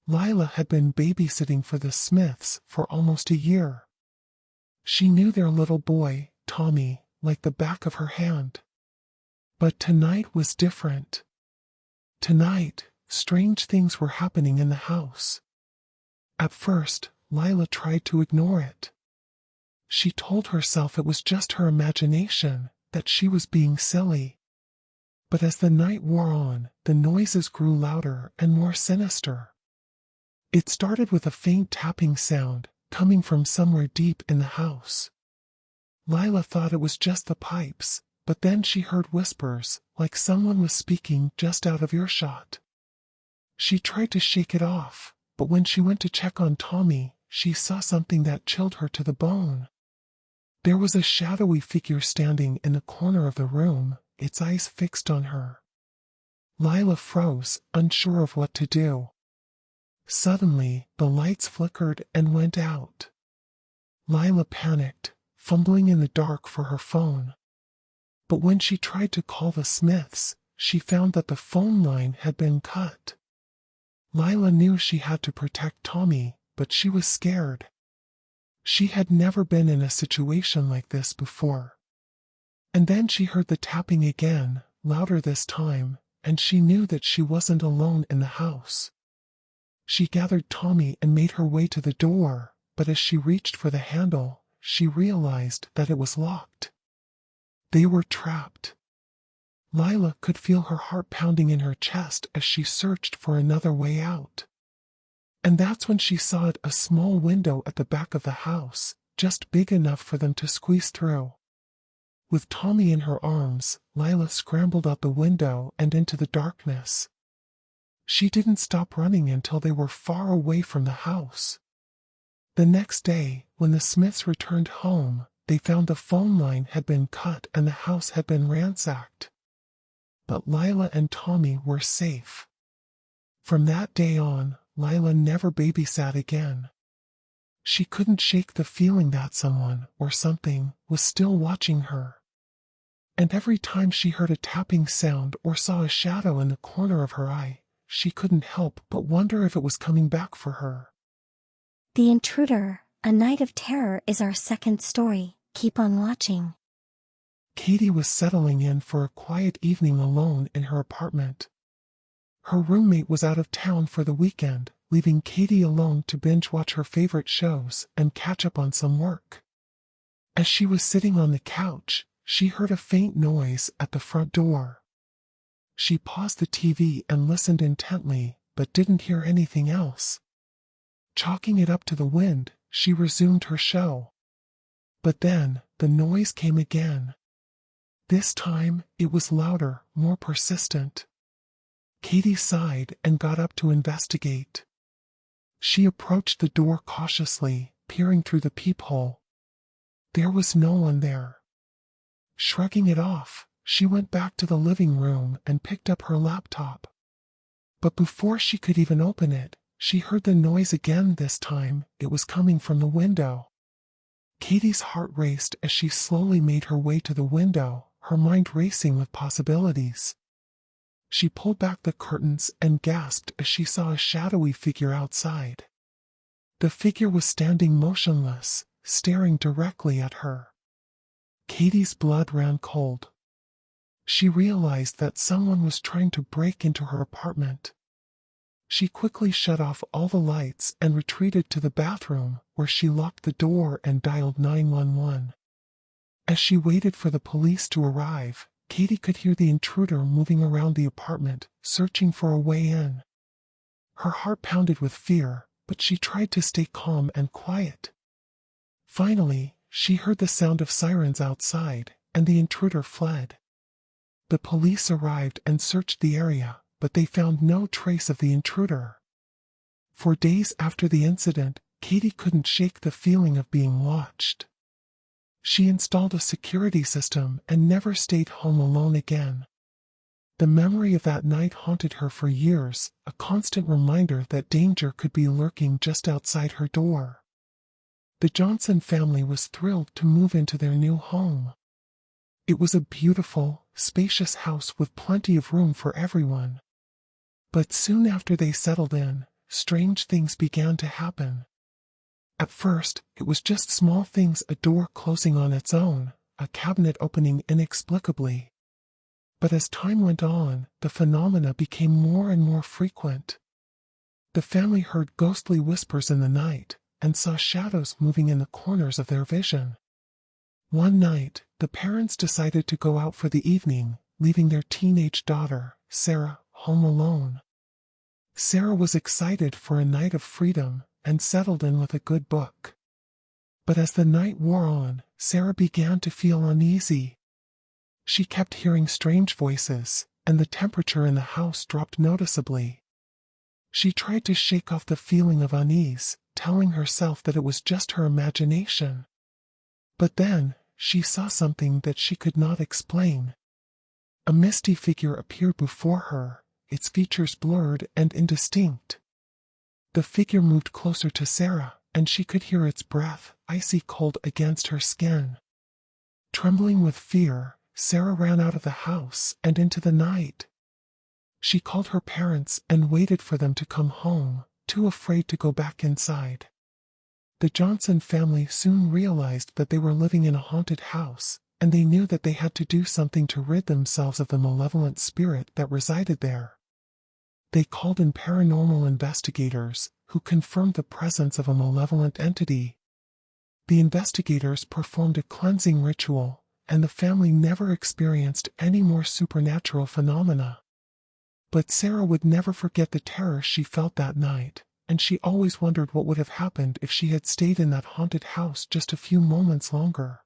Lila had been babysitting for the Smiths for almost a year. She knew their little boy, Tommy, like the back of her hand. But tonight was different. Tonight, strange things were happening in the house. At first, Lila tried to ignore it. She told herself it was just her imagination, that she was being silly. But as the night wore on, the noises grew louder and more sinister. It started with a faint tapping sound, coming from somewhere deep in the house. Lila thought it was just the pipes, but then she heard whispers, like someone was speaking just out of earshot. She tried to shake it off, but when she went to check on Tommy, she saw something that chilled her to the bone. There was a shadowy figure standing in the corner of the room, its eyes fixed on her. Lila froze, unsure of what to do. Suddenly, the lights flickered and went out. Lila panicked, fumbling in the dark for her phone. But when she tried to call the Smiths, she found that the phone line had been cut. Lila knew she had to protect Tommy, but she was scared. She had never been in a situation like this before. And then she heard the tapping again, louder this time, and she knew that she wasn't alone in the house. She gathered Tommy and made her way to the door, but as she reached for the handle, she realized that it was locked. They were trapped. Lila could feel her heart pounding in her chest as she searched for another way out. And that's when she saw a small window at the back of the house, just big enough for them to squeeze through. With Tommy in her arms, Lila scrambled out the window and into the darkness. She didn't stop running until they were far away from the house. The next day, when the Smiths returned home, they found the phone line had been cut and the house had been ransacked. But Lila and Tommy were safe. From that day on, Lila never babysat again. She couldn't shake the feeling that someone, or something, was still watching her. And every time she heard a tapping sound or saw a shadow in the corner of her eye, she couldn't help but wonder if it was coming back for her. The Intruder, A Night of Terror is our second story. Keep on watching. Katie was settling in for a quiet evening alone in her apartment. Her roommate was out of town for the weekend, leaving Katie alone to binge watch her favorite shows and catch up on some work. As she was sitting on the couch, she heard a faint noise at the front door. She paused the TV and listened intently, but didn't hear anything else. Chalking it up to the wind, she resumed her show. But then, the noise came again. This time, it was louder, more persistent. Katie sighed and got up to investigate. She approached the door cautiously, peering through the peephole. There was no one there. Shrugging it off, she went back to the living room and picked up her laptop. But before she could even open it, she heard the noise again. This time, it was coming from the window. Katie's heart raced as she slowly made her way to the window, her mind racing with possibilities. She pulled back the curtains and gasped as she saw a shadowy figure outside. The figure was standing motionless, staring directly at her. Katie's blood ran cold. She realized that someone was trying to break into her apartment. She quickly shut off all the lights and retreated to the bathroom, where she locked the door and dialed 911. As she waited for the police to arrive, Katie could hear the intruder moving around the apartment, searching for a way in. Her heart pounded with fear, but she tried to stay calm and quiet. Finally, she heard the sound of sirens outside, and the intruder fled. The police arrived and searched the area, but they found no trace of the intruder. For days after the incident, Katie couldn't shake the feeling of being watched. She installed a security system and never stayed home alone again. The memory of that night haunted her for years, a constant reminder that danger could be lurking just outside her door. The Johnson family was thrilled to move into their new home. It was a beautiful, spacious house with plenty of room for everyone. But soon after they settled in, strange things began to happen. At first, it was just small things, a door closing on its own, a cabinet opening inexplicably. But as time went on, the phenomena became more and more frequent. The family heard ghostly whispers in the night, and saw shadows moving in the corners of their vision. One night, the parents decided to go out for the evening, leaving their teenage daughter, Sarah, home alone. Sarah was excited for a night of freedom and settled in with a good book. But as the night wore on, Sarah began to feel uneasy. She kept hearing strange voices, and the temperature in the house dropped noticeably. She tried to shake off the feeling of unease, telling herself that it was just her imagination. But then, she saw something that she could not explain. A misty figure appeared before her, its features blurred and indistinct. The figure moved closer to Sarah, and she could hear its breath, icy cold against her skin. Trembling with fear, Sarah ran out of the house and into the night. She called her parents and waited for them to come home, too afraid to go back inside. The Johnson family soon realized that they were living in a haunted house, and they knew that they had to do something to rid themselves of the malevolent spirit that resided there. They called in paranormal investigators, who confirmed the presence of a malevolent entity. The investigators performed a cleansing ritual, and the family never experienced any more supernatural phenomena. But Sarah would never forget the terror she felt that night, and she always wondered what would have happened if she had stayed in that haunted house just a few moments longer.